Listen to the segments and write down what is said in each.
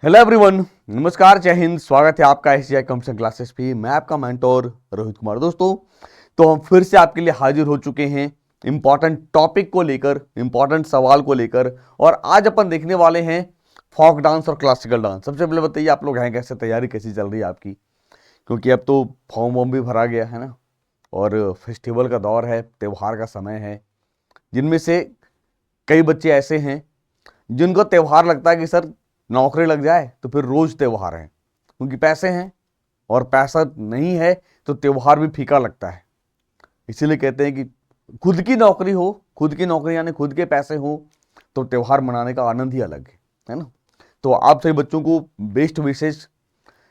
Hello everyone, नमस्कार, जय हिंद। स्वागत है आपका एसजीआई कंप्यूटर क्लासेस पे। मैं आपका मेंटोर रोहित कुमार। दोस्तों, तो हम फिर से आपके लिए हाजिर हो चुके हैं इंपॉर्टेंट टॉपिक को लेकर, इंपॉर्टेंट सवाल को लेकर। और आज अपन देखने वाले हैं फोक डांस और क्लासिकल डांस। सबसे पहले बताइए, आप लोग हैं कैसे, तैयारी कैसी चल रही है आपकी? क्योंकि अब तो फॉर्म वॉर्म भी भरा गया है ना, और फेस्टिवल का दौर है, त्यौहार का समय है। जिनमें से कई बच्चे ऐसे हैं जिनको त्यौहार लगता है कि सर नौकरी लग जाए तो फिर रोज त्यौहार है, क्योंकि पैसे हैं, और पैसा नहीं है तो त्यौहार भी फीका लगता है। इसीलिए कहते हैं कि खुद की नौकरी हो, खुद की नौकरी यानी खुद के पैसे हो, तो त्यौहार मनाने का आनंद ही अलग है ना। तो आप सभी बच्चों को बेस्ट विशेष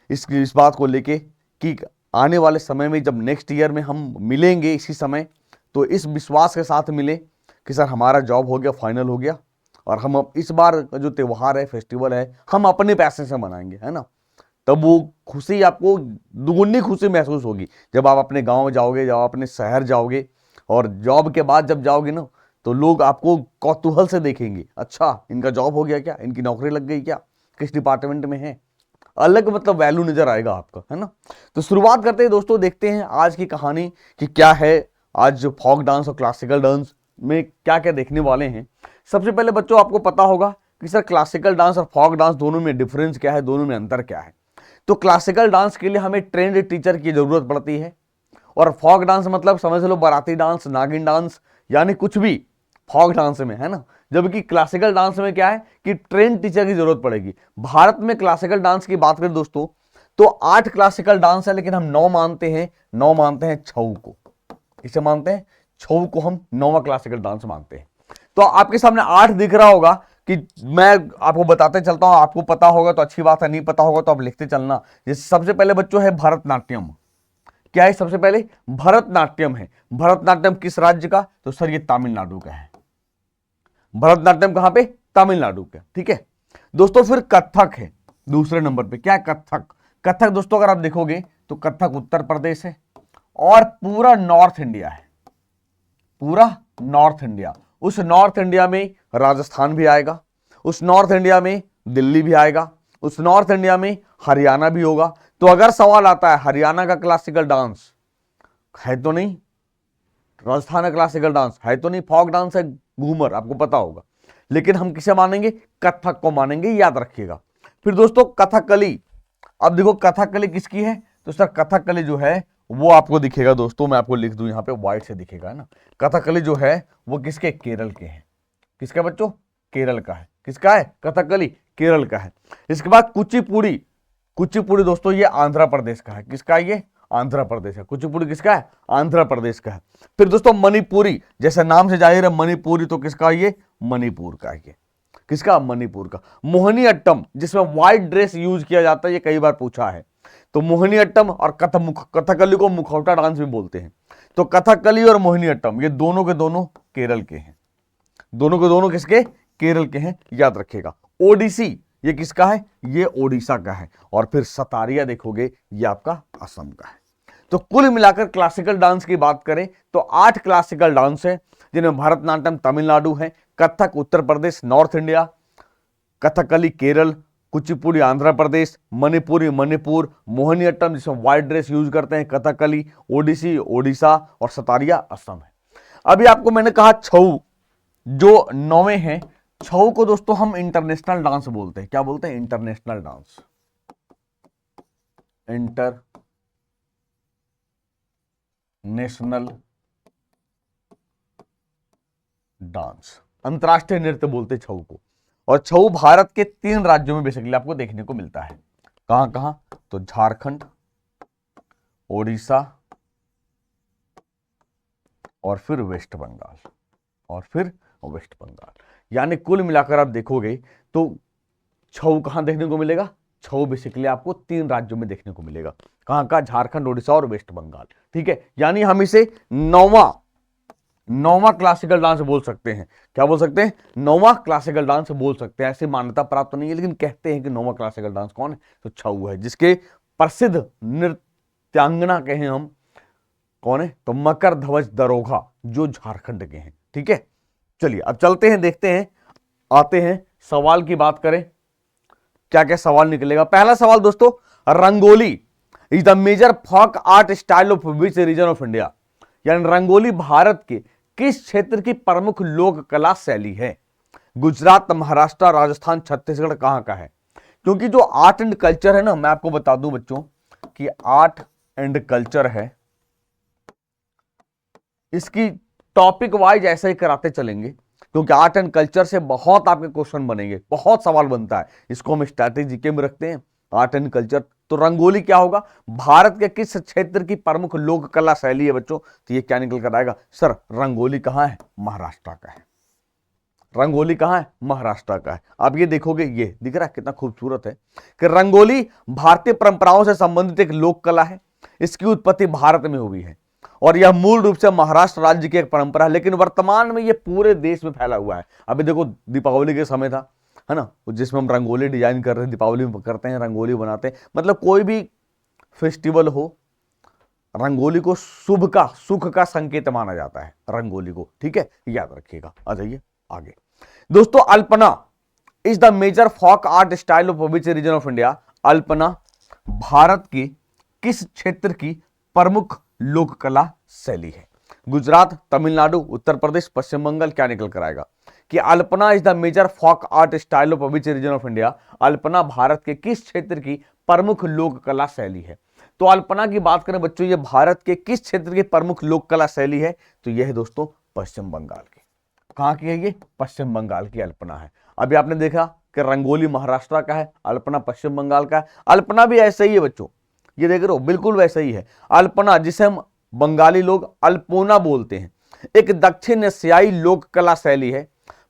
इस बात को लेके कि आने वाले समय में जब नेक्स्ट ईयर में हम मिलेंगे इसी समय, तो इस विश्वास के साथ मिले कि सर हमारा जॉब हो गया, फाइनल हो गया, और हम अब इस बार का जो त्यौहार है, फेस्टिवल है, हम अपने पैसे से मनाएंगे, है ना। तब वो खुशी, आपको दुगुनी खुशी महसूस होगी जब आप अपने गांव जाओगे, जब आप अपने शहर जाओगे, और जॉब के बाद जब जाओगे ना, तो लोग आपको कौतूहल से देखेंगे। अच्छा, इनका जॉब हो गया क्या, इनकी नौकरी लग गई क्या, किस डिपार्टमेंट में है। अलग मतलब वैल्यू नजर आएगा आपका, है ना। तो शुरुआत करते हैं दोस्तों, देखते हैं आज की कहानी कि क्या है आज फोक डांस और क्लासिकल डांस में क्या क्या देखने वाले हैं। सबसे पहले बच्चों, आपको पता होगा कि सर क्लासिकल डांस और फोक डांस दोनों में डिफरेंस क्या है, दोनों में अंतर क्या है। तो क्लासिकल डांस के लिए हमें ट्रेंड टीचर की जरूरत पड़ती है, और फोक डांस मतलब समझ लो बाराती डांस, नागिन डांस, यानी कुछ भी फोक डांस में, है ना। जबकि क्लासिकल डांस में क्या है कि ट्रेन टीचर की जरूरत पड़ेगी। भारत में क्लासिकल डांस की बात करें दोस्तों, तो 8 क्लासिकल डांस है, लेकिन हम 9 मानते हैं, 9 मानते हैं छऊ को। इसे मानते हैं, छऊ को हम 9वां क्लासिकल डांस मानते हैं। तो आपके सामने 8 दिख रहा होगा कि मैं आपको बताते चलता हूं, आपको पता होगा तो अच्छी बात है, नहीं पता होगा तो आप लिखते चलना। जैसे सबसे पहले बच्चों है भरतनाट्यम। क्या है सबसे पहले? भरतनाट्यम है। भरतनाट्यम किस राज्य का? तो सर ये तमिलनाडु का है। भरतनाट्यम कहां पे? तमिलनाडु का, ठीक है दोस्तों। फिर कथक है दूसरे नंबर पे। क्या है? कथक। कथक दोस्तों अगर आप देखोगे तो कथक उत्तर प्रदेश है, और पूरा नॉर्थ इंडिया है, पूरा नॉर्थ इंडिया। उस नॉर्थ इंडिया में राजस्थान भी आएगा, उस नॉर्थ इंडिया में दिल्ली भी आएगा, उस नॉर्थ इंडिया में हरियाणा भी होगा। तो अगर सवाल आता है हरियाणा का क्लासिकल डांस है तो नहीं, राजस्थान का क्लासिकल डांस है तो नहीं, फोक डांस है, घूमर, आपको पता होगा, लेकिन हम किसे मानेंगे? कथक को मानेंगे, याद रखिएगा। फिर दोस्तों कथकली। अब देखो कथकली किसकी है? तो सर कथकली जो है वो आपको दिखेगा दोस्तों, मैं आपको लिख दूं यहां पे, व्हाइट से दिखेगा, है ना। कथकली जो है वो किसके? केरल के हैं। किसका बच्चों? केरल का है। किसका है? कथकली केरल का है। इसके बाद कुचिपुड़ी। कुचिपुड़ी दोस्तों ये आंध्र प्रदेश का है। किसका है ये? आंध्र प्रदेश है। कुचिपुड़ी किसका है? आंध्र प्रदेश का है। फिर दोस्तों मणिपुरी, जैसे नाम से जाहिर है मणिपुरी, तो किसका है ये? मणिपुर का है ये। किसका? मणिपुर का। मोहिनी अट्टम, जिसमें व्हाइट ड्रेस यूज किया जाता है, ये कई बार पूछा है। तो मोहिनी अट्टम और कथकली को मुखौटा डांस भी बोलते हैं। तो कथकली और मोहिनी अट्टम ये दोनों के दोनों केरल के हैं। दोनों के दोनों किसके? केरल के हैं, याद रखिएगा। ओडिसी ये किसका है? ये ओडिशा का है। और फिर सतारिया देखोगे ये आपका असम का है। तो कुल मिलाकर क्लासिकल डांस की बात करें तो 8 क्लासिकल डांस है, जिनमें भरतनाट्यम तमिलनाडु है, कथक उत्तर प्रदेश नॉर्थ इंडिया, कथकली केरल, कुचिपुड़ी आंध्र प्रदेश, मणिपुरी मणिपुर, मोहिनीअट्टम जिसमें व्हाइट ड्रेस यूज करते हैं कथकली, ओडिसी ओडिशा, और सतारिया असम है। अभी आपको मैंने कहा छऊ जो 9वें हैं, छऊ को दोस्तों हम इंटरनेशनल डांस बोलते हैं। क्या बोलते हैं? इंटरनेशनल डांस, इंटरनेशनल डांस, अंतरराष्ट्रीय नृत्य बोलते हैं छऊ को। और छऊ भारत के 3 राज्यों में बेसिकली आपको देखने को मिलता है। कहां कहां? तो झारखंड, ओडिशा, और फिर वेस्ट बंगाल, और फिर वेस्ट बंगाल। यानी कुल मिलाकर आप देखोगे तो छऊ कहां देखने को मिलेगा? छऊ बेसिकली आपको 3 राज्यों में देखने को मिलेगा। कहां का? झारखंड, ओडिशा और वेस्ट बंगाल, ठीक है। यानी हम इसे नौवां क्लासिकल डांस बोल सकते हैं। क्या बोल सकते हैं? नौवां क्लासिकल डांस बोल सकते हैं। ऐसी मान्यता प्राप्त नहीं है, लेकिन कहते हैं कि नौवां क्लासिकल डांस कौन है? तो छऊ है, जिसके प्रसिद्ध नृत्यांगना कहें हम, कौन है? तो मकर ध्वज दरोगा, जो झारखंड के हैं, ठीक है। चलिए अब चलते हैं, देखते हैं, आते हैं सवाल की बात करें क्या क्या सवाल निकलेगा। पहला सवाल दोस्तों, rangoli is the major folk art style of which region of India, यानी रंगोली भारत के किस क्षेत्र की प्रमुख लोक कला शैली है। गुजरात, महाराष्ट्र, राजस्थान, छत्तीसगढ़, कहां का है। क्योंकि जो आर्ट एंड कल्चर है ना, मैं आपको बता दूं बच्चों कि आर्ट एंड कल्चर है, इसकी टॉपिक वाइज ऐसे ही कराते चलेंगे, क्योंकि आर्ट एंड कल्चर से बहुत आपके क्वेश्चन बनेंगे, बहुत सवाल बनता है। इसको हम स्ट्रैटेजी के में रखते हैं, आर्ट एंड कल्चर। तो रंगोली क्या होगा, भारत के किस क्षेत्र की प्रमुख लोक कला शैली है बच्चों। तो ये क्या निकल कर आएगा, सर रंगोली कहां है, महाराष्ट्र का है। रंगोली कहां है, महाराष्ट्र का है। आप ये देखोगे, ये दिख रहा है कितना खूबसूरत है कि रंगोली भारतीय परंपराओं से संबंधित एक लोक कला है। इसकी उत्पत्ति भारत में हुई है और यह मूल रूप से महाराष्ट्र राज्य की एक परंपरा है, लेकिन वर्तमान में यह पूरे देश में फैला हुआ है। अभी देखो दीपावली के समय था, है ना, जिसमें हम रंगोली डिजाइन कर रहे हैं, दीपावली में करते हैं, रंगोली बनाते हैं। मतलब कोई भी फेस्टिवल हो, रंगोली को शुभ का, सुख का संकेत माना जाता है रंगोली को, ठीक है, याद रखिएगा। आ जाइए आगे दोस्तों, alpana is the major folk art style of which region of India. Alpana Bharat के किस क्षेत्र की प्रमुख लोक कला शैली है। गुजरात, तमिलनाडु, उत्तर प्रदेश, पश्चिम बंगाल, क्या निकल कर आएगा कि alpana is the major folk art style of which region of India. Alpana Bharat के किस क्षेत्र की प्रमुख लोक कला शैली है। तो अल्पना की बात करें बच्चों, ये भारत के किस क्षेत्र की प्रमुख लोक कला शैली है, तो यह है दोस्तों पश्चिम बंगाल की। कहां की है ये, पश्चिम बंगाल की अल्पना है। अभी आपने देखा कि रंगोली महाराष्ट्र का है, अल्पना पश्चिम बंगाल का है। अल्पना भी ऐसे ही है बच्चों, ये देख रहे हो, बिल्कुल वैसा ही है। अल्पना, जिसे हम बंगाली लोग अल्पोना बोलते हैं, एक दक्षिण एशियाई लोक कला शैली है।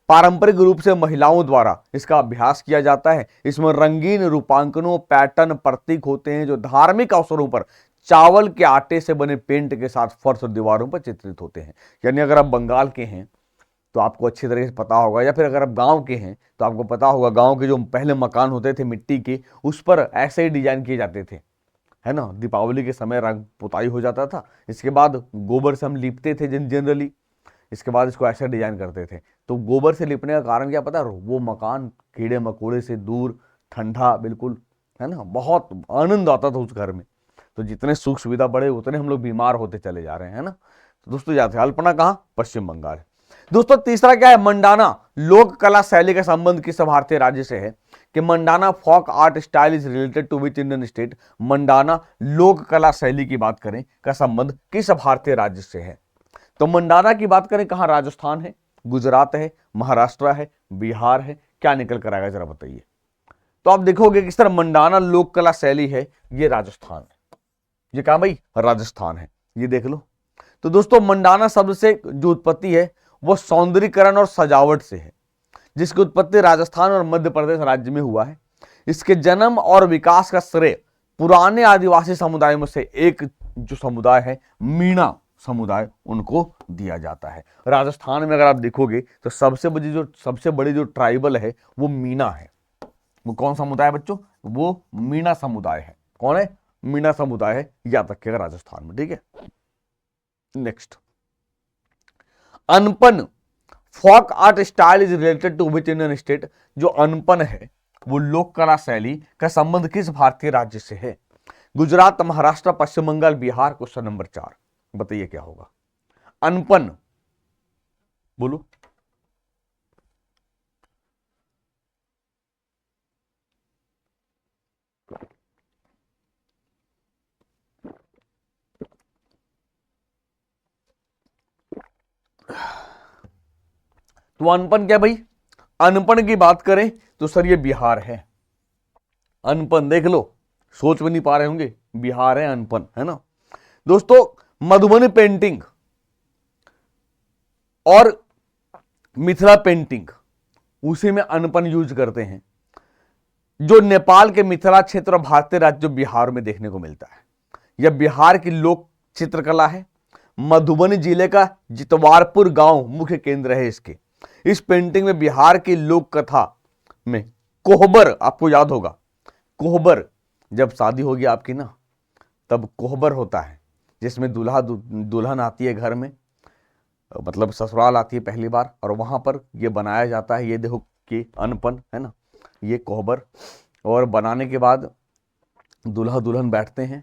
पारंपरिक रूप से महिलाओं द्वारा इसका अभ्यास किया जाता है। इसमें रंगीन रूपांकनों, पैटर्न, प्रतीक होते हैं जो धार्मिक अवसरों पर चावल के आटे से बने पेंट के साथ फर्श और दीवारों पर चित्रित होते हैं। यानी अगर आप बंगाल के हैं तो आपको अच्छी तरीके से पता होगा, या फिर अगर आप गांव के हैं तो आपको पता होगा, गांव के जो पहले मकान होते थे मिट्टी के, उस पर ऐसे ही डिजाइन किए जाते थे, है ना। दीपावली के समय रंग पुताई हो जाता था, इसके बाद गोबर से हम लिपते थे जनरली, इसके बाद इसको ऐसे डिजाइन करते थे। तो गोबर से लिपने का कारण क्या पता है, वो मकान कीड़े मकोड़े से दूर, ठंडा बिल्कुल, है ना, बहुत आनंद आता था उस घर में। तो जितने सुख सुविधा बढ़े उतने हम लोग बीमार होते चले जा रहे हैं, है ना। तो दोस्तों याद है, अल्पना कहाँ, पश्चिम बंगाल। दोस्तों तीसरा क्या है, मंडाना लोक कला शैली का संबंध किस भारतीय राज्य से है कि mandana folk art style is related to which Indian state. Mandana लोक कला शैली की बात करें का संबंध किस भारतीय राज्य से है। तो मंडाना की बात करें कहां, राजस्थान है, गुजरात है, महाराष्ट्र है, बिहार है, क्या निकल कर आएगा जरा बताइए। तो आप देखोगे किस तरह मंडाना लोक कला शैली है, ये राजस्थान है। ये कहां भाई, राजस्थान है, ये देख लो। तो दोस्तों मंडाना शब्द से जो उत्पत्ति है वो सौंदर्यीकरण और सजावट से है, जिसकी उत्पत्ति राजस्थान और मध्य प्रदेश राज्य में हुआ है। इसके जन्म और विकास का श्रेय पुराने आदिवासी समुदायों में से एक जो समुदाय है, मीणा समुदाय, उनको दिया जाता है। राजस्थान में अगर आप देखोगे तो सबसे बड़ी जो ट्राइबल है वो मीणा है। वो कौन समुदाय है बच्चों, वो मीणा समुदाय है। कौन है, मीणा समुदाय है, याद रखिएगा राजस्थान में, ठीक है। नेक्स्ट, अनपन folk art style is related to which Indian state. जो अनपन है वो लोक कला शैली का संबंध किस भारतीय राज्य से है। गुजरात, महाराष्ट्र, पश्चिम बंगाल, बिहार। क्वेश्चन नंबर 4 बताइए क्या होगा। अनपन बोलो, तो अनपन क्या भाई, अनपन की बात करें तो सर ये बिहार है। अनपन देख लो, सोच भी नहीं पा रहे होंगे, बिहार है अनपन, है ना। दोस्तों मधुबनी पेंटिंग और मिथिला पेंटिंग, उसी में अनपन यूज करते हैं, जो नेपाल के मिथिला क्षेत्र और भारतीय राज्य बिहार में देखने को मिलता है। यह बिहार की लोक चित्रकला है। मधुबनी जिले का जितवारपुर गांव मुख्य केंद्र है इसके। इस पेंटिंग में बिहार की लोक कथा में कोहबर, आपको याद होगा कोहबर, जब शादी होगी आपकी ना तब कोहबर होता है, जिसमें दुल्हन आती है घर में, मतलब ससुराल आती है पहली बार, और वहां पर ये बनाया जाता है। ये देखो कि अनपन है ना, ये कोहबर। और बनाने के बाद दूल्हा दुल्हन बैठते हैं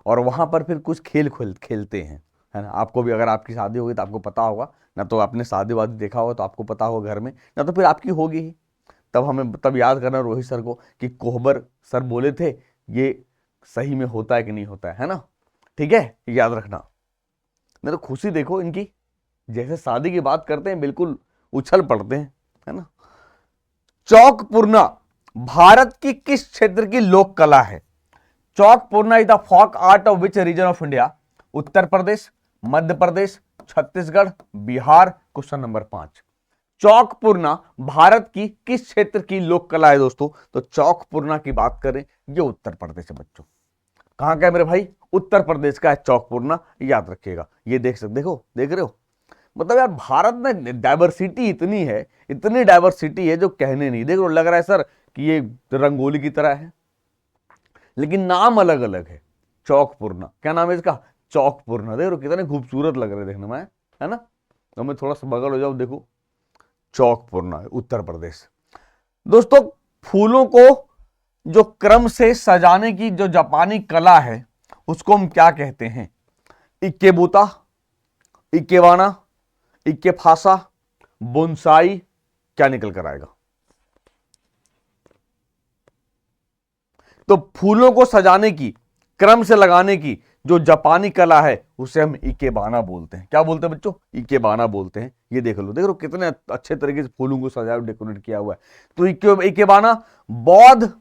और वहाँ पर फिर कुछ खेलते हैं, है ना। आपको भी अगर आपकी शादी होगी तो आपको पता होगा, ना तो आपने शादी वादी देखा होगा तो आपको पता होगा घर में, ना तो फिर आपकी होगी ही। तब याद करना रोहित सर को कि कोहबर सर बोले थे, ये सही में होता है कि नहीं होता है ना। ठीक है, याद रखना। नहीं तो खुशी देखो इनकी, जैसे शादी की बात करते हैं बिल्कुल उछल पड़ते हैं, है ना। चौक पूर्णा भारत की किस क्षेत्र की लोक कला है? Chowk Purna is the folk art of which region of India? Uttar Pradesh, Madhya Pradesh, Chhattisgarh, Bihar. Question number 5, Chowk Purna Bharat की किस क्षेत्र की लोक कला है दोस्तों? तो चौक पूर्णा की बात करें, ये उत्तर प्रदेश है बच्चों। कहां का है मेरे भाई? उत्तर प्रदेश का है चौक पूर्णा, याद रखिएगा। ये देख रहे हो, मतलब यार भारत में डाइवर्सिटी इतनी है, इतनी डाइवर्सिटी है जो कहने नहीं। देखो लग रहा है सर कि ये रंगोली की तरह है, लेकिन नाम अलग अलग है। चौक पूर्णा, क्या नाम है इसका? चौक पूर्णा। देखो कितने खूबसूरत लग रहे हैं देखने में, है ना। तो मैं थोड़ा सा बगल हो जाऊं, देखो चौक पूर्णा, उत्तर प्रदेश। दोस्तों फूलों को जो क्रम से सजाने की जो जापानी कला है उसको हम क्या कहते हैं? इक्केबूता, इक्केबाना, इक्केफासा, बोनसाई, क्या निकल कर आएगा? तो फूलों को सजाने की, क्रम से लगाने की जो जापानी कला है उसे हम इकेबाना बोलते हैं। क्या बोलते हैं बच्चों? इकेबाना बोलते हैं। ये देख लो कितने अच्छे तरीके से फूलों को सजाया डेकोरेट किया हुआ है। तो इकेबाना बौद्ध,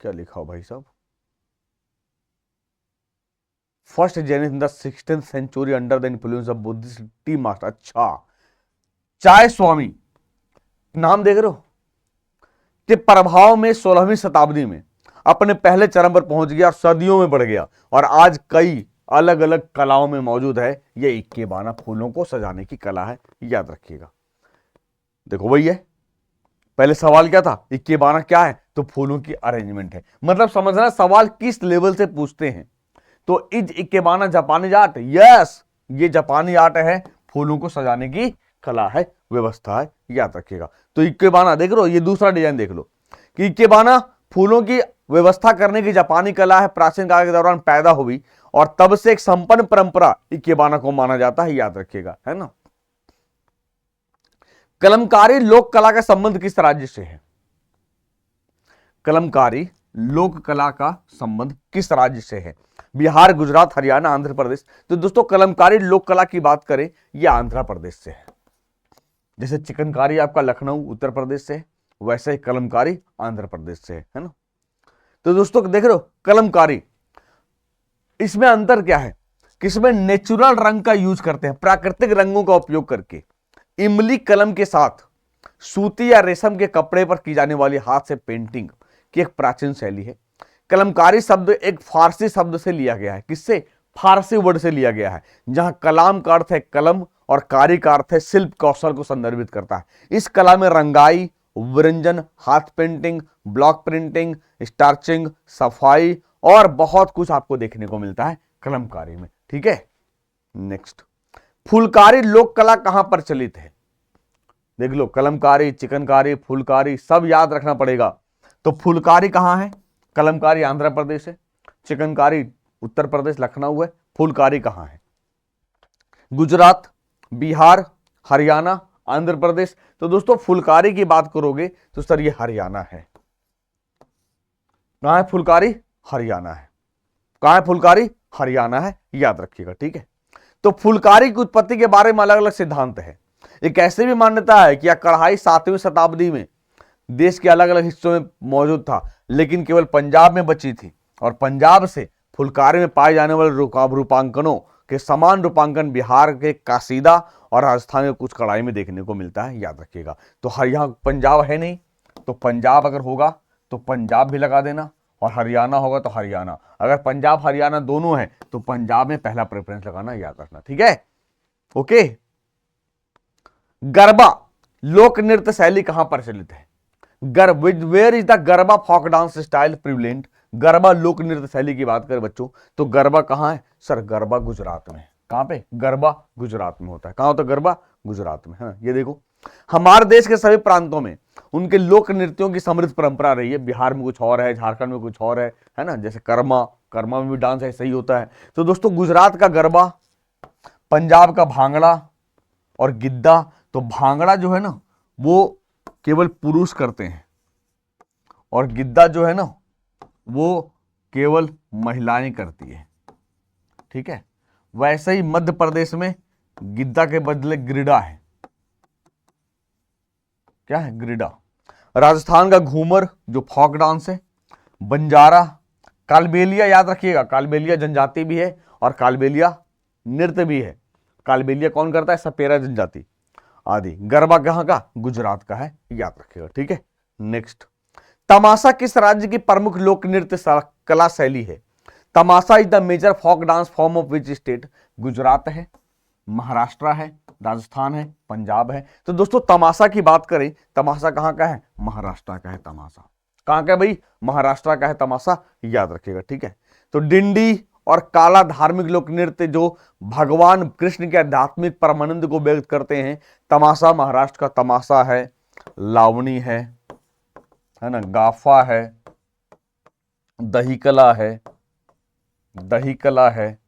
क्या लिखा हो भाई साहब? फर्स्ट जेनिस in the 16th century under the influence of Buddhist tea master. अच्छा, चाय स्वामी, नाम देख रहे हो, के प्रभाव में 16वीं शताब्दी में अपने पहले चरम पर पहुंच गया और सदियों में बढ़ गया और आज कई अलग अलग कलाओं में मौजूद है। ये इक्केबाना फूलों को सजाने की कला है, याद रखिएगा। देखो वही है, पहले सवाल क्या था? इक्केबाना क्या है? तो फूलों की अरेंजमेंट है। मतलब समझना सवाल किस लेवल से पूछते हैं। तो इज इक्केबाना जापानी आर्ट? यस, ये जापानी आर्ट है, फूलों को सजाने की कला है, व्यवस्था है, याद रखिएगा। तो इक्केबाना देख लो, ये दूसरा डिजाइन देख लो कि इक्केबाना फूलों की व्यवस्था करने की जापानी कला है, प्राचीन काल के दौरान पैदा हुई और तब से एक संपन्न परंपरा इक्केबाना को माना जाता है, याद रखिएगा, है ना। कलमकारी लोक कला का संबंध किस राज्य से है? कलमकारी लोक कला का संबंध किस राज्य से है? बिहार, गुजरात, हरियाणा, आंध्र प्रदेश। तो दोस्तों कलमकारी लोक कला की बात करें, यह आंध्र प्रदेश से है। जैसे चिकनकारी आपका लखनऊ उत्तर प्रदेश से है, वैसे ही कलमकारी आंध्र प्रदेश से है ना। तो दोस्तों देख रहे हो कलमकारी, इसमें अंतर क्या है? किसमें नेचुरल रंग का यूज करते हैं, प्राकृतिक रंगों का उपयोग करके। इमली कलम के साथ सूती या रेशम के कपड़े पर की जाने वाली हाथ से पेंटिंग की एक प्राचीन शैली है। कलमकारी शब्द एक फारसी शब्द से लिया गया है। किससे? फारसी वर्ड से लिया गया है, जहां कलाम का अर्थ है कलम और कारी का अर्थ है शिल्प कौशल को संदर्भित करता है। इस कला में रंगाई, व्यंजन, हाथ पेंटिंग, ब्लॉक प्रिंटिंग, स्टार्चिंग, सफाई और बहुत कुछ आपको देखने को मिलता है कलमकारी में। ठीक है, नेक्स्ट, फुलकारी लोक कला कहां प्रचलित है? देख लो, कलमकारी, चिकनकारी, फुलकारी सब याद रखना पड़ेगा। तो फुलकारी कहां है? कलमकारी आंध्र प्रदेश है, चिकनकारी उत्तर प्रदेश लखनऊ है, फुलकारी कहां है? गुजरात, बिहार, हरियाणा, आंध्र प्रदेश। तो दोस्तों फुलकारी की बात करोगे तो सर ये हरियाणा है। कहां है फुलकारी? हरियाणा है। कहां है फुलकारी? हरियाणा है, याद रखिएगा। ठीक है, तो फुलकारी की उत्पत्ति के बारे में अलग अलग सिद्धांत है। एक ऐसी भी मान्यता है कि यह कढ़ाई 7वीं शताब्दी में देश के अलग अलग हिस्सों में मौजूद था, लेकिन केवल पंजाब में बची थी और पंजाब से फुलकारी में पाए जाने वाले रूपांकनों के समान रूपांकन बिहार के कासीदा और राजस्थान के कुछ कढ़ाई में देखने को मिलता है, याद रखिएगा। तो यहाँ पंजाब है नहीं, तो पंजाब अगर होगा तो पंजाब भी लगा देना, और हरियाणा होगा तो हरियाणा। अगर पंजाब हरियाणा दोनों है तो पंजाब में पहला प्रेफरेंस लगाना, याद रखना। ठीक है, ओके। गरबा लोक नृत्य शैली कहां प्रचलित है? Where is the garba folk dance style prevalent? Garba लोक नृत्य शैली की बात करें बच्चों तो गरबा कहां है? सर गरबा गुजरात में। कहां पे? गरबा गुजरात में होता है। कहां होता है गरबा? गुजरात में, है ना। ये देखो, हमारे देश के सभी प्रांतों में उनके लोक नृत्यों की समृद्ध परंपरा रही है। बिहार में कुछ और है, झारखंड में कुछ और है ना। जैसे कर्मा, कर्मा में भी डांस ऐसा ही होता है। तो दोस्तों गुजरात का गरबा, पंजाब का भांगड़ा और गिद्दा। तो भांगड़ा जो है ना वो केवल पुरुष करते हैं और गिद्दा जो है ना वो केवल महिलाएं करती है, ठीक है। वैसे ही मध्य प्रदेश में गिद्दा के बदले गिरिडा है। क्या है? गिरिडा। राजस्थान का घूमर जो फोक डांस है। बंजारा, कालबेलिया, याद रखिएगा, कालबेलिया जनजाति भी है और कालबेलिया नृत्य भी है। कालबेलिया कौन करता है? सपेरा जनजाति आदि। गरबा कहां का? गुजरात का है, याद रखिएगा, ठीक है। नेक्स्ट, तमाशा किस राज्य की प्रमुख लोक नृत्य कला शैली है? Tamasha is the major folk dance form of which state? Gujarat है, महाराष्ट्र है, राजस्थान है, पंजाब है। तो दोस्तों तमाशा की बात करें, तमाशा कहां का है? महाराष्ट्र का है तमाशा। कहां का है भाई? महाराष्ट्र का है तमाशा, याद रखिएगा, ठीक है। तो डिंडी और काला धार्मिक लोक नृत्य जो भगवान कृष्ण के आध्यात्मिक परमानंद को व्यक्त करते हैं। तमाशा महाराष्ट्र का तमाशा है, लावणी है ना, गाफा है, दही कला है, दही कला है,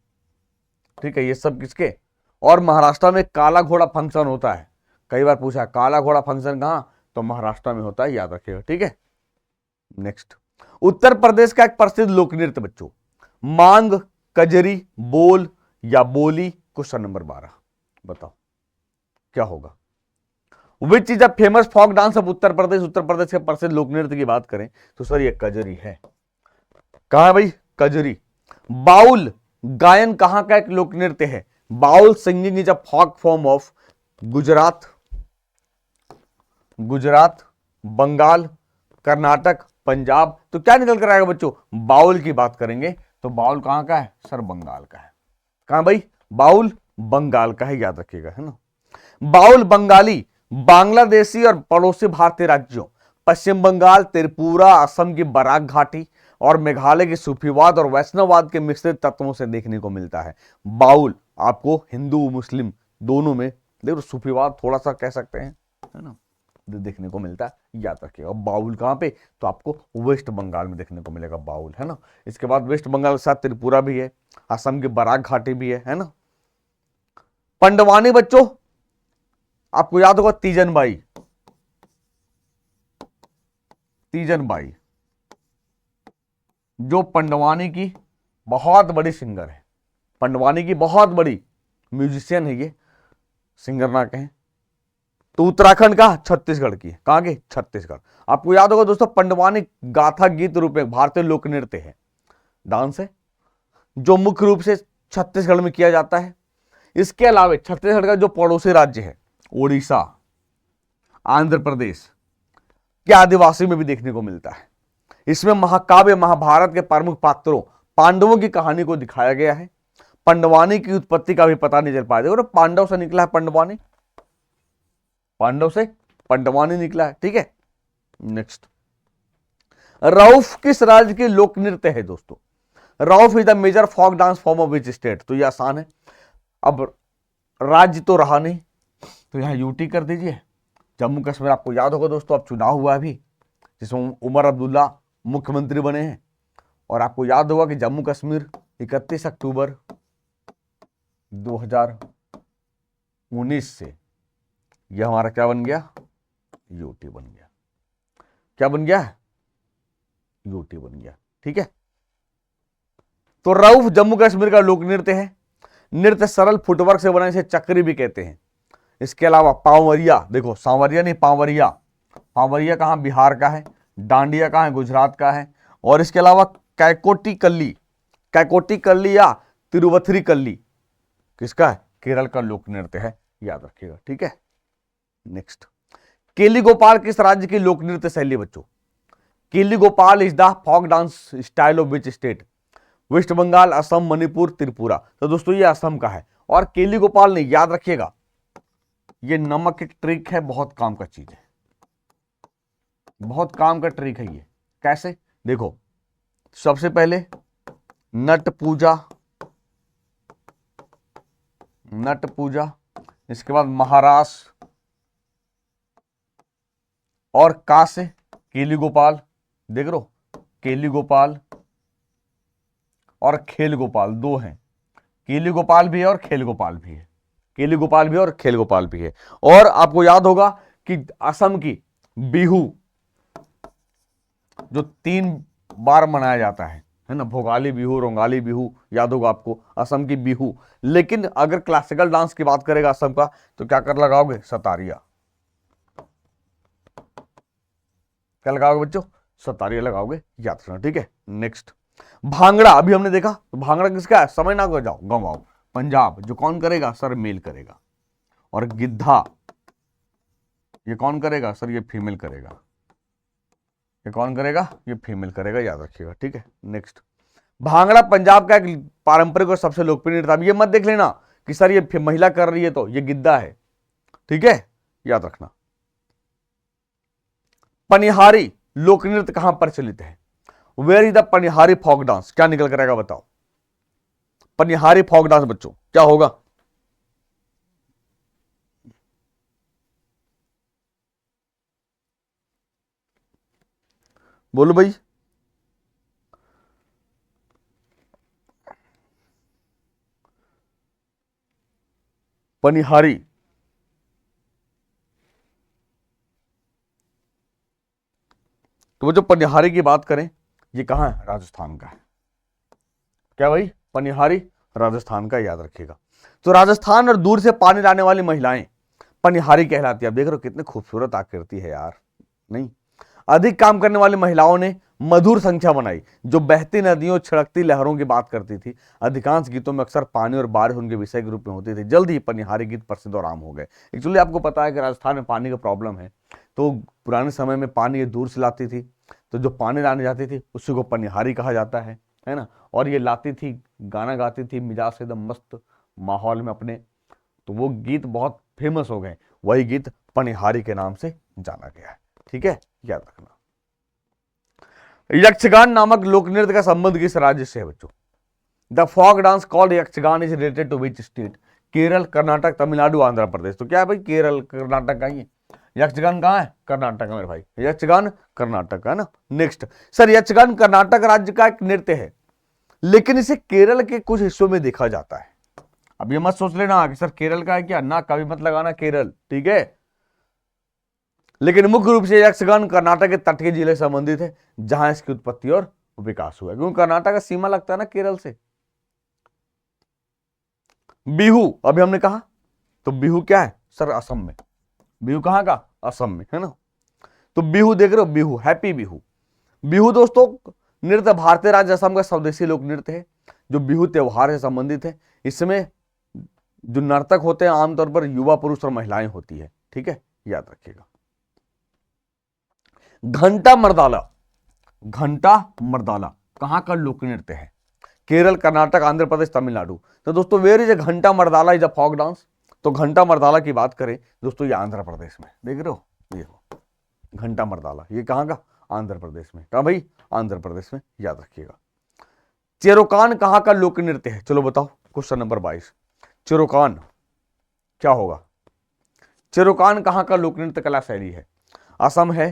ठीक है। ये सब किसके? और महाराष्ट्र में काला घोड़ा फंक्शन होता है। कई बार पूछा काला घोड़ा फंक्शन कहां? तो महाराष्ट्र में होता है, याद रखिएगा, ठीक है। नेक्स्ट, उत्तर प्रदेश का एक प्रसिद्ध लोक नृत्य बच्चों, मांग, कजरी, बोल या बोली। क्वेश्चन नंबर 12, बताओ क्या होगा? Which is a famous folk dance of Uttar Pradesh? Uttar Pradesh के प्रसिद्ध लोक नृत्य की बात करें तो सर ये कजरी है। कहां है भाई? कजरी। बाउल गायन कहां का एक लोक नृत्य है? Baul singing is a folk form of Gujarat, Gujarat, Bengal, Karnataka, Punjab. तो क्या निकल कर आएगा बच्चों? बाउल की बात करेंगे तो बाउल कहां का है? सर बंगाल का है। कहां भाई? बाउल बंगाल का है, याद रखिएगा, है ना। बाउल बंगाली बांग्लादेशी और पड़ोसी भारतीय राज्यों पश्चिम बंगाल, त्रिपुरा, असम की बराक घाटी और मेघालय के सूफीवाद और वैष्णववाद के मिश्रित तत्वों से देखने को मिलता है। बाउल आपको हिंदू मुस्लिम दोनों में, देखो सूफीवाद थोड़ा सा कह सकते हैं, है ना, देखने को मिलता है, याद रखिएगा। बाउल कहां पे? तो आपको वेस्ट बंगाल में देखने को मिलेगा बाउल, है ना। इसके बाद वेस्ट बंगाल के साथ त्रिपुरा भी है, असम की बराक घाटी भी है ना। पंडवानी बच्चों आपको याद होगा, तीजन बाई, तीजन बाई जो पंडवानी की बहुत बड़ी सिंगर है, पंडवानी की बहुत बड़ी म्यूजिशियन है ये, सिंगर ना कहें तो। उत्तराखंड का, छत्तीसगढ़ की, कहां के? छत्तीसगढ़। आपको याद होगा दोस्तों, पंडवानी गाथा गीत रूप में भारतीय लोक नृत्य है, डांस है, जो मुख्य रूप से छत्तीसगढ़ में किया जाता है। इसके अलावा छत्तीसगढ़ का जो पड़ोसी राज्य है उड़ीसा, आंध्र प्रदेश के आदिवासी में भी देखने को मिलता है। इसमें महाकाव्य महाभारत के प्रमुख पात्रों पांडवों की कहानी को दिखाया गया है। पंडवानी की उत्पत्ति का भी पता नहीं चल पाया। देखो पांडव से निकला है पंडवानी, पांडव से पंडवानी निकला है, ठीक है। नेक्स्ट, रऊफ किस राज्य की लोक नृत्य है दोस्तों? Rauf is the major folk dance form of which state? तो ये आसान है, अब राज्य तो रहा नहीं तो यहां यूटी कर दीजिए। जम्मू कश्मीर आपको याद होगा दोस्तों, अब चुनाव हुआ अभी जिसमें उमर अब्दुल्ला मुख्यमंत्री बने हैं, और आपको याद होगा कि जम्मू कश्मीर 31 अक्टूबर 2019 से यह हमारा क्या बन गया? यूटी बन गया। क्या बन गया? यूटी बन गया, ठीक है। तो रऊफ जम्मू कश्मीर का लोक नृत्य है। नृत्य सरल फुटवर्क से बने, इसे चक्री भी कहते हैं। इसके अलावा पावरिया, देखो सांवरिया नहीं पावरिया, पावरिया कहां? बिहार का है। डांडिया कहां है? गुजरात का है। और इसके अलावा कैकोटी कल्ली, कैकोटी कल्ली या तिरुवथरी कल्ली किसका है? केरल का लोक नृत्य है, याद रखिएगा, ठीक है। नेक्स्ट, केली गोपाल किस राज्य की लोक नृत्य शैली बच्चों? Keli Gopal is the folk dance style of which state? West Bengal, Assam, Manipur, Tripura. तो दोस्तों ये असम का है। और केली गोपाल ने, याद रखिएगा, ये नमक एक ट्रिक है, बहुत काम का चीज है, बहुत काम का ट्रिक है ये। कैसे? देखो, सबसे पहले नट पूजा, नट पूजा इसके बाद महाराष्ट्र और का से केली गोपाल, देख रहे हो, केली गोपाल और खेल गोपाल, दो हैं, केली गोपाल भी है और खेल गोपाल भी है, केली गोपाल भी है और खेल गोपाल भी है। और आपको याद होगा कि असम की बिहू जो 3 बार मनाया जाता है ना, भोगाली बिहू, रोंगाली बिहू, याद होगा आपको, असम की बिहू। लेकिन अगर क्लासिकल डांस की बात करेगा असम का तो क्या कर लगाओगे, सतारिया, क्या लगाओगे बच्चों, सतारिया लगाओगे, याद रखना, ठीक है। नेक्स्ट भांगड़ा, अभी हमने देखा, तो भांगड़ा किसका है, समय ना को जाओ गवाओ, पंजाब, जो कौन करेगा सर, मेल करेगा। और गिद्धा ये कौन करेगा सर, ये फीमेल करेगा, ये कौन करेगा, ये फीमेल करेगा, याद रखिएगा, ठीक है। नेक्स्ट भांगड़ा पंजाब का एक पारंपरिक और सबसे लोकप्रिय नृत्य। ये मत देख लेना कि सर ये महिला कर रही है, तो ये गिद्धा है, ठीक है, याद रखना। पनिहारी लोक नृत्य कहां प्रचलित है, where is the Panihari folk dance, क्या निकल करेगा बताओ, पनिहारी फोक डांस बच्चों क्या होगा, बोलो भाई। पनिहारी, तो वो जो पनिहारी की बात करें, ये कहां है, राजस्थान का है, क्या भाई, पनिहारी राजस्थान का, याद रखिएगा। तो राजस्थान और दूर से पानी लाने वाली महिलाएं पनिहारी कहलाती है। आप देख रहे हो कितनी खूबसूरत आकृति है यार, नहीं। अधिक काम करने वाली महिलाओं ने मधुर संख्या बनाई, जो बहती नदियों, छिड़कती लहरों की बात करती थी। अधिकांश गीतों में अक्सर पानी और बारिश उनके विषय के रूप में होती थी। जल्द ही पनिहारी गीत प्रसिद्ध और आम हो गए। एक्चुअली आपको पता है कि राजस्थान में पानी का प्रॉब्लम है, तो पुराने समय में पानी ये दूर से लाती थी, तो जो पानी लाने जाती थी उसी को पनिहारी कहा जाता है ना। और ये लाती थी, गाना गाती थी मिजाज से एकदम मस्त माहौल में अपने, तो वो गीत बहुत फेमस हो गए। वही गीत पनिहारी के नाम से जाना गया है, ठीक है, याद रखना। यक्षगान नामक लोक नृत्य का संबंध किस राज्य से है बच्चों, the folk dance called Yakshagana is related to which state, Kerala, Karnataka, Tamil Nadu, Andhra Pradesh. तो क्या है भाई, केरल कर्नाटक का ही है। यक्षगान कहाँ है, कर्नाटक में मेरे भाई, यक्षगान कर्नाटक का है ना। नेक्स्ट सर, यक्षगान कर्नाटक राज्य का एक नृत्य है, लेकिन इसे केरल के कुछ हिस्सों में देखा जाता है। अब ये मत सोच लेना कि सर केरल का है क्या, ना, कभी मत लगाना केरल, ठीक है। लेकिन मुख्य रूप से यक्षगान कर्नाटक के तटीय जिले से संबंधित है, जहां इसकी उत्पत्ति और विकास हुआ है, क्योंकि कर्नाटक का सीमा लगता है ना केरल से। बिहू अभी हमने कहा, तो बिहू क्या है सर, असम में। बिहू कहां का, असम में, है ना। तो बिहू देख रहे हो, बिहू, हैप्पी बिहू। बिहू दोस्तों नृत्य भारतीय राज्य असम का स्वदेशी लोक नृत्य है, जो बिहू त्योहार से संबंधित है। इसमें जो नर्तक होते हैं आमतौर पर युवा पुरुष और महिलाएं होती है, ठीक है, याद रखिएगा। घंटा मर्दाला, घंटा मर्दाला कहां का लोक नृत्य है, केरल, कर्नाटक, आंध्र प्रदेश, तमिलनाडु। तो दोस्तों वेयर इज ए घंटा मर्दाला इज अ फॉक डांस, तो घंटा मर्दाला की बात करें दोस्तों, ये आंध्र प्रदेश में, देख रहे हो, ये घंटा मर्दाला, ये कहां का, आंध्र प्रदेश में, कहां भाई, आंध्र प्रदेश में, याद रखिएगा। चेरोकान कहां का लोक नृत्य है, चलो बताओ, क्वेश्चन नंबर 22, चेरोकान क्या होगा, चेरोकान कहां का लोक नृत्य कला शैली है, असम है,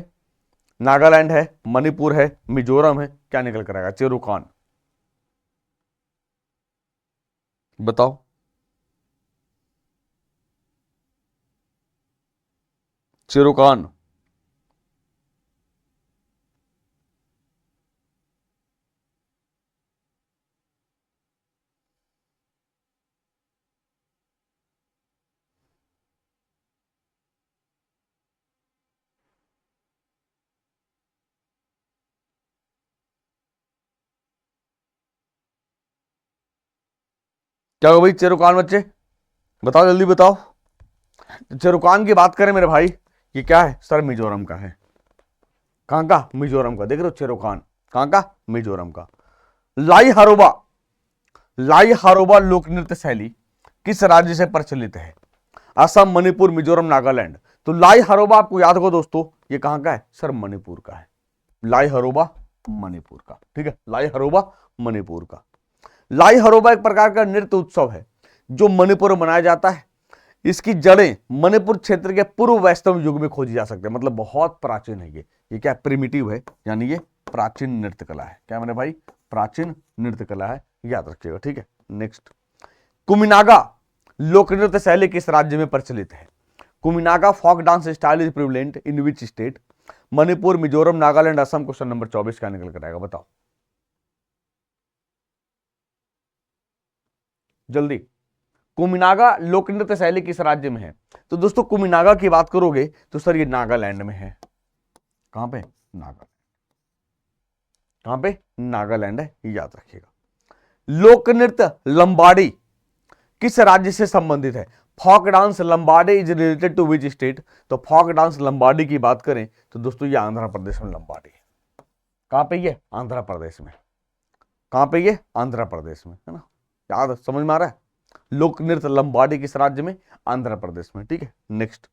नागालैंड है, मणिपुर है, मिजोरम है, क्या निकल कर आएगा, चेरोकान बताओ। चेरोकान, क्या होगा भाई, चेरोकान बच्चे बताओ, जल्दी बताओ। चेरोकान की बात करें मेरे भाई, ये क्या है सर, मिजोरम का है, कहां का, मिजोरम का, देख रहे हो चेरोकान कहां का, मिजोरम का। लाई हरोबा, लाई हरोबा लोक नृत्य शैली किस राज्य से प्रचलित है, असम, मणिपुर, मिजोरम, नागालैंड। तो लाई हरोबा आपको याद होगा दोस्तों, ये कहां का है सर, मणिपुर का है, लाई हरोबा मणिपुर का, ठीक है, लाई हरोबा मणिपुर का। लाई हरोबा एक प्रकार का नृत्य उत्सव है जो मणिपुर में मनाया जाता है। इसकी जड़ें मणिपुर क्षेत्र के पूर्व वैष्णव युग में खोजी जा सकती है, मतलब बहुत प्राचीन है ये क्या प्रिमिटिव है, यानी ये प्राचीन नृत्य कला है। क्या मैंने भाई, प्राचीन नृत्य कला है, याद रखिएगा, ठीक है। नेक्स्ट, कुमिनागा लोक नृत्य शैली किस राज्य में प्रचलित है? कुमिनागा folk dance style is prevalent in which state? Manipur, Mizoram, Nagaland, Assam. Question number 24 क्या निकल कर आएगा, बताओ जल्दी। कुमिनागा लोक नृत्य शैली किस राज्य में है? तो दोस्तों कुमिनागा की बात करोगे तो सर ये नागालैंड में है। कहां पे? नागालैंड। कहां पे? नागालैंड है, याद रखिएगा। लोक नृत्य लंबाड़ी किस राज्य से संबंधित है? Folk dance Lambadi is related to which state? तो फॉक डांस लंबाडी की बात करें तो दोस्तों ये आंध्र प्रदेश में लंबाडी है। कहां पे? ये आंध्र प्रदेश में। कहां पे? ये आंध्र प्रदेश में, है ना, याद समझ में आ रहा है? लोक नृत्य लंबाडी किस राज्य में? आंध्र प्रदेश में, ठीक है। नेक्स्ट,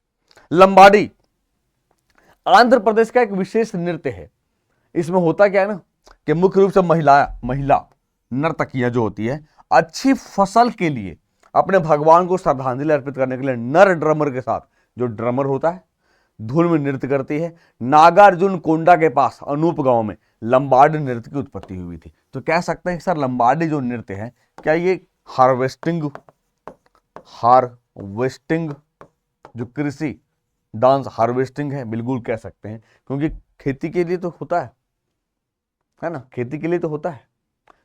लंबाडी आंध्र प्रदेश का एक विशेष नृत्य है। इसमें होता क्या है ना कि मुख्य रूप से महिला नर्तकियां जो होती है अच्छी फसल के लिए अपने भगवान को श्रद्धांजलि अर्पित करने के लिए नर ड्रमर के साथ, जो ड्रमर होता है, धुन में नृत्य करती है। नागार्जुन कोंडा के पास अनूप गांव में लंबाडी नृत्य की उत्पत्ति हुई थी। तो कह सकते हैं सर लंबाडी जो नृत्य है क्या ये हार्वेस्टिंग जो कृषि डांस हार्वेस्टिंग है? बिल्कुल कह सकते हैं, क्योंकि खेती के लिए तो होता है ना, खेती के लिए तो होता है।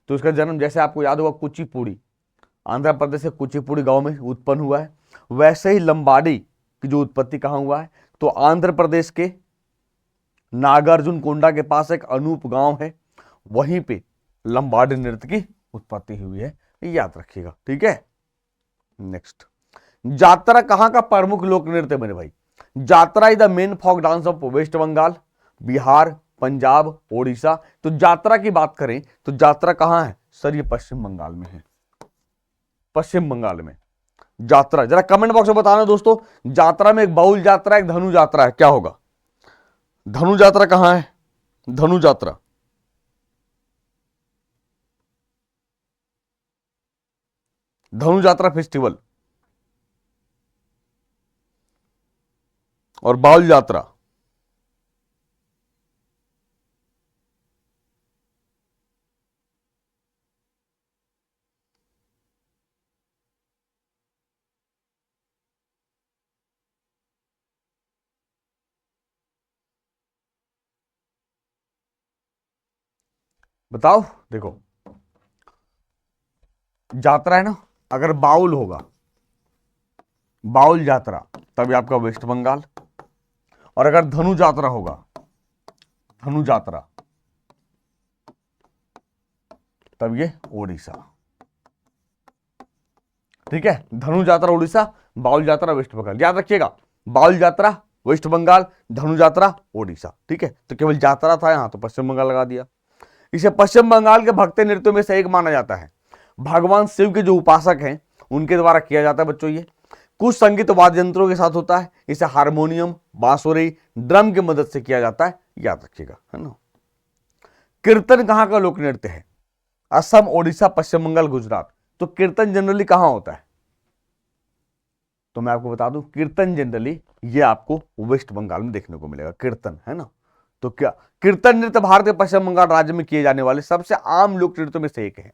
तो इसका जन्म जैसे आपको याद होगा कुचिपुड़ी, आंध्र प्रदेश के कुचिपुड़ी गांव में उत्पन्न हुआ है, वैसे ही लंबाडी की जो उत्पत्ति कहां हुआ है? तो आंध्र प्रदेश के नागार्जुन कोंडा के पास एक अनूप गांव है, वहीं पे लंबाडी नृत्य की उत्पत्ति हुई है, याद रखिएगा, ठीक है। नेक्स्ट, जात्रा कहां का प्रमुख लोक नृत्य बने भाई? Jatra is the main folk dance of west Bengal, Bihar, Punjab, Odisha. तो जात्रा की बात करें तो जात्रा कहां है? सर ये पश्चिम बंगाल में है, पश्चिम बंगाल में जात्रा। जरा कमेंट बॉक्स में बताना दोस्तों, जात्रा में एक बाउल जात्रा, एक धनु जात्रा है, क्या होगा? धनु जात्रा कहां है? धनु जात्रा धनु जात्रा फेस्टिवल और बाउल यात्रा बताओ। देखो यात्रा है ना, अगर बाउल होगा, बाउल यात्रा, तब आपका वेस्ट बंगाल, और अगर धनु यात्रा होगा, धनु यात्रा, तब ये ओडिशा, ठीक है। धनु यात्रा ओडिशा, बाउल यात्रा वेस्ट बंगाल, याद रखिएगा। बाउल यात्रा वेस्ट बंगाल, धनु यात्रा ओडिशा, ठीक है। तो केवल यात्रा था यहां तो पश्चिम बंगाल लगा दिया। इसे पश्चिम बंगाल के भक्ति नृत्यों में से एक माना जाता है। भगवान शिव के जो उपासक हैं उनके द्वारा किया जाता है बच्चों। ये कुछ संगीत वाद्य यंत्रों के साथ होता है। इसे हारमोनियम, बांसुरी, ड्रम की मदद से किया जाता है, याद रखिएगा, है ना। कीर्तन कहां का लोक नृत्य है? असम, ओडिशा, पश्चिम बंगाल, गुजरात। तो कीर्तन जनरली कहां होता है? तो मैं आपको बता दूं, कीर्तन जनरली ये आपको वेस्ट बंगाल में देखने को मिलेगा, कीर्तन, है ना। तो क्या कीर्तन नृत्य भारत के पश्चिम बंगाल राज्य में किए जाने वाले सबसे आम लोक नृत्यों में से एक है।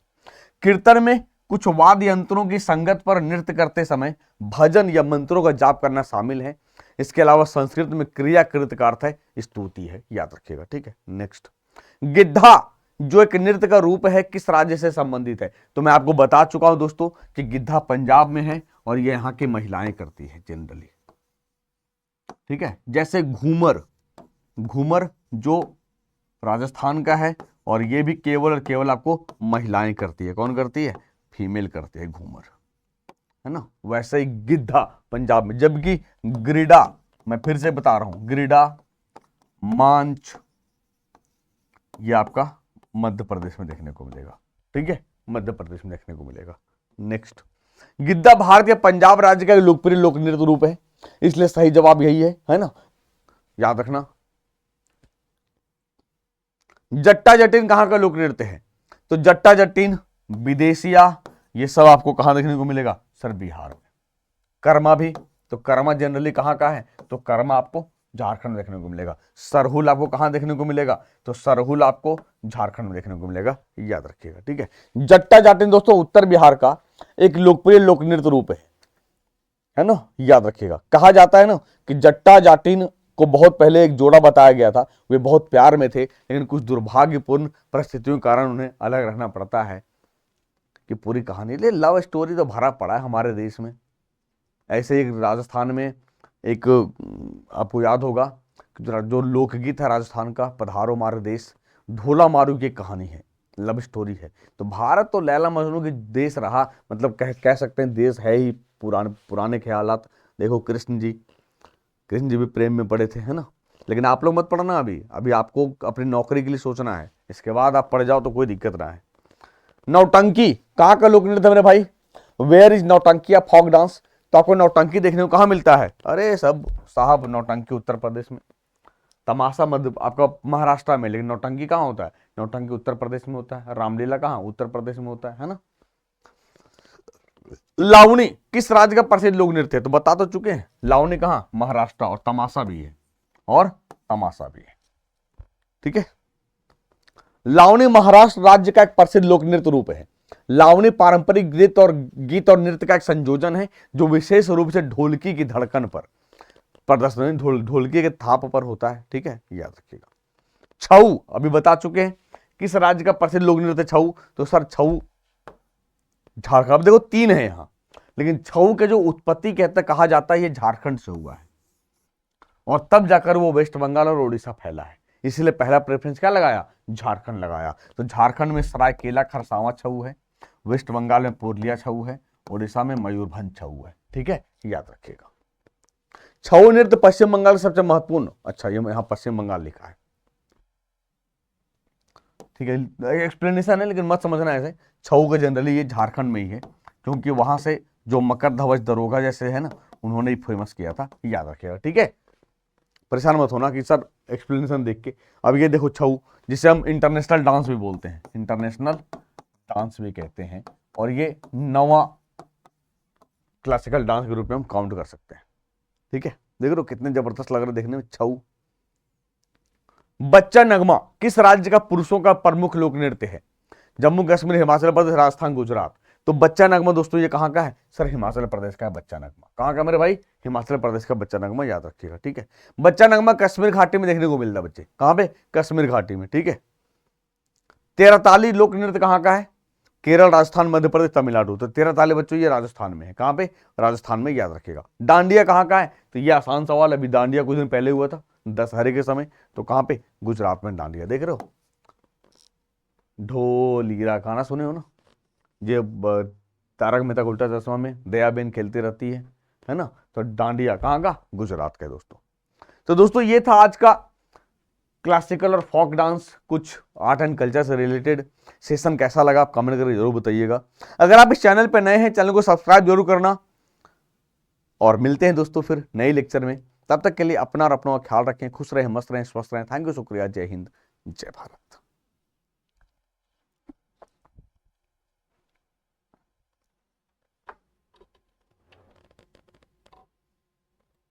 कीर्तन में कुछ वाद्य यंत्रों की संगत पर नृत्य करते समय भजन या मंत्रों का जाप करना शामिल है। इसके अलावा संस्कृत में क्रियाकृत का अर्थ है स्तुति है, याद रखिएगा, ठीक है। नेक्स्ट, गिद्धा जो एक नृत्य का रूप है किस राज्य से संबंधित है? तो मैं आपको बता चुका हूं दोस्तों कि गिद्धा पंजाब में है और ये यहां की महिलाएं करती है जनरली, ठीक है। जैसे घूमर, घूमर जो राजस्थान का है और ये भी केवल और केवल आपको महिलाएं करती है। कौन करती है? फीमेल करती है घूमर, है ना। वैसे ही गिद्धा पंजाब में, जबकि ग्रिडा, मैं फिर से बता रहा हूं, ग्रिडा, मांच, ये आपका मध्य प्रदेश में देखने को मिलेगा, ठीक है, मध्य प्रदेश में देखने को मिलेगा। नेक्स्ट, गिद्धा भारत के पंजाब राज्य का लोकप्रिय लोक नृत्य रूप है, इसलिए सही जवाब यही है ना, याद रखना। जट्टा जटिन कहां का लोक नृत्य है? तो जट्टा जटिन, विदेशिया, ये सब आपको कहां देखने को मिलेगा? सर बिहार में। कर्मा भी, तो कर्मा जनरली कहाँ का है, तो कर्मा आपको झारखंड में देखने को मिलेगा। सरहुल आपको कहाँ देखने को मिलेगा, तो सरहुल आपको झारखंड में देखने को मिलेगा, याद रखिएगा, ठीक है। जट्टा जाटिन दोस्तों उत्तर बिहार का एक लोकप्रिय लोक नृत्य रूप है ना, याद रखिएगा। कहा जाता है ना कि जट्टा जाटिन को बहुत पहले एक जोड़ा बताया गया था, वे बहुत प्यार में थे, लेकिन कुछ दुर्भाग्यपूर्ण परिस्थितियों के कारण उन्हें अलग रहना पड़ता है। कि पूरी कहानी ले, लव स्टोरी तो भरा पड़ा है हमारे देश में। ऐसे एक राजस्थान में एक आपको याद होगा जो लोकगीत है राजस्थान का, पधारो मारे देश, ढोला मारू की कहानी है, लव स्टोरी है। तो भारत तो लैला मजनू की देश रहा, मतलब कह सकते हैं देश है ही पुराने ख्यालात। देखो कृष्ण जी भी प्रेम में पड़े थे, है ना। लेकिन आप लोग मत पढ़ना, अभी आपको अपनी नौकरी के लिए सोचना है, इसके बाद आप पढ़ जाओ तो कोई दिक्कत ना है। नौटंकी कहाँ का लोक नृत्य मेरे भाई, वेयर इज नौटंकी फॉक डांस। तो आपको नौटंकी देखने को कहाँ मिलता है, अरे सब साहब नौटंकी उत्तर प्रदेश में, तमाशा मध्य आपका महाराष्ट्र में, लेकिन नौटंकी कहाँ होता है, नौटंकी उत्तर प्रदेश में होता है। रामलीला कहाँ, उत्तर प्रदेश में होता है ना। लावनी किस राज्य का प्रसिद्ध लोक नृत्य है, तो बता तो चुके हैं, लावनी कहाँ, महाराष्ट्र, और तमाशा भी है, ठीक है। लावनी महाराष्ट्र राज्य का एक प्रसिद्ध लोक नृत्य रूप है। लावनी पारंपरिक गीत और नृत्य का एक संयोजन है जो विशेष रूप से ढोलकी की धड़कन पर प्रदर्शन, ढोलकी के थाप पर होता है, ठीक है, याद रखिएगा। छऊ अभी बता चुके हैं, किस राज्य का प्रसिद्ध लोक नृत्य छऊ, तो सर छऊ झारखंड। अब देखो 3 है यहां, लेकिन छऊ के जो उत्पत्ति कहते कहा जाता है ये झारखंड से हुआ है, और तब जाकर वो वेस्ट बंगाल और उड़ीसा फैला है, इसलिए पहला प्रेफरेंस क्या लगाया, झारखंड लगाया। तो झारखंड में सरायकेला खरसावां छऊ है, वेस्ट बंगाल में पुरुलिया छऊ है, उड़ीसा में मयूरभंज छऊ है, ठीक है, याद रखिएगा। छऊ नृत्य पश्चिम बंगाल सबसे महत्वपूर्ण, अच्छा ये यहां पश्चिम बंगाल लिखा है, ठीक है, एक्सप्लेनेशन है लेकिन मत समझना ऐसे। छऊ का जनरली ये झारखंड में ही है, क्योंकि वहां से जो मकर ध्वज दरोगा जैसे है ना, उन्होंने ही फेमस किया था, याद रखिएगा, ठीक है। परेशान मत होना कि सर एक्सप्लेनेशन देख के। अब ये देखो छऊ, जिसे हम इंटरनेशनल डांस भी बोलते हैं, इंटरनेशनल डांस भी कहते हैं, और ये 9वां क्लासिकल डांस के रूप में हम काउंट कर सकते हैं, ठीक है। देख रहे हो कितने जबरदस्त लग रहे देखने में छऊ। बच्चा नगमा किस राज्य का पुरुषों का प्रमुख लोक नृत्य है, जम्मू कश्मीर, हिमाचल प्रदेश, राजस्थान, गुजरात। तो बच्चा नगमा दोस्तों ये कहाँ का है, सर हिमाचल प्रदेश का है बच्चा नगमा। कहाँ का मेरे भाई, हिमाचल प्रदेश का बच्चा नगमा, याद रखिएगा, ठीक है। बच्चा नगमा कश्मीर घाटी में देखने को मिलता है बच्चे, कहाँ पे, कश्मीर घाटी में, ठीक है। तेरताली लोक नृत्य कहाँ का है, केरल, राजस्थान, मध्य प्रदेश, तमिलनाडु। तो 13 ताले बच्चों ये राजस्थान में है, कहाँ पे, राजस्थान में, याद रखिएगा। डांडिया कहाँ का है, तो ये आसान सवाल, अभी डांडिया कुछ दिन पहले हुआ था दशहरे के समय, तो कहाँ पे, गुजरात में डांडिया। देख रहे हो ढोलीरा गाना सुने हो ना, ये तारक मेहता का उल्टा चश्मा में दयाबेन खेलती रहती है ना। तो डांडिया कहाँ का, गुजरात का दोस्तों। तो दोस्तों ये था आज का क्लासिकल और फोक डांस, कुछ आर्ट एंड कल्चर से रिलेटेड सेशन। कैसा लगा आप कमेंट करके जरूर बताइएगा। अगर आप इस चैनल पर नए हैं, चैनल को सब्सक्राइब जरूर करना, और मिलते हैं दोस्तों फिर नए लेक्चर में। तब तक के लिए अपना और अपनों का ख्याल रखें, खुश रहें, मस्त रहें, स्वस्थ रहें। थैंक यू, शुक्रिया, जय हिंद, जय भारत।